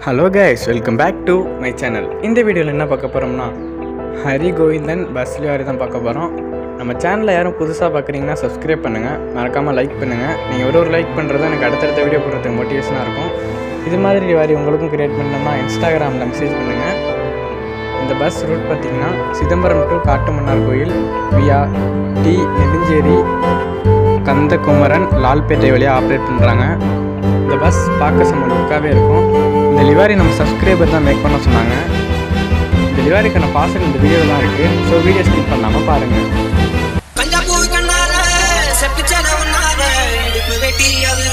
Hello guys, welcome back to my channel. இந்த வீடியோவில் என்ன பார்க்க போகிறோம்னா ஹரி கோவிந்தன் பஸ் லிவாரி தான் பார்க்க போகிறோம். நம்ம சேனலில் யாரும் புதுசாக பார்க்குறீங்கன்னா சப்ஸ்கிரைப் பண்ணுங்கள், மறக்காமல் லைக் பண்ணுங்கள். நீங்கள் ஒரு லைக் பண்ணுறது எனக்கு அடுத்தடுத்த வீடியோ போடுறதுக்கு மோட்டிவேஷனாக இருக்கும். இது மாதிரி லிவாரி உங்களுக்கும் க்ரியேட் பண்ணணும்னா இன்ஸ்டாகிராமில் மெசேஜ் பண்ணுங்கள். இந்த பஸ் ரூட் பார்த்திங்கன்னா சிதம்பரம் டு காட்டுமன்னார் கோயில் வியா டி நெடுஞ்சேரி கந்தகுமரன் லால்பேட்டை வழியாக ஆப்ரேட் பண்ணுறாங்க. இந்த பஸ் பார்க்க செம்ம லுக்காகவே இருக்கும். இந்த லிவாரி நம்ம சப்ஸ்கிரைபர் தான் மேக் பண்ண சொன்னாங்க. இந்த லிவாரிக்கான பாசல் இந்த வீடியோவில் தான் இருக்குது. ஸோ வீடியோ ஸ்கிப் பண்ணாமல் பாருங்கள். செப்பு செலவுனால வெட்டி அது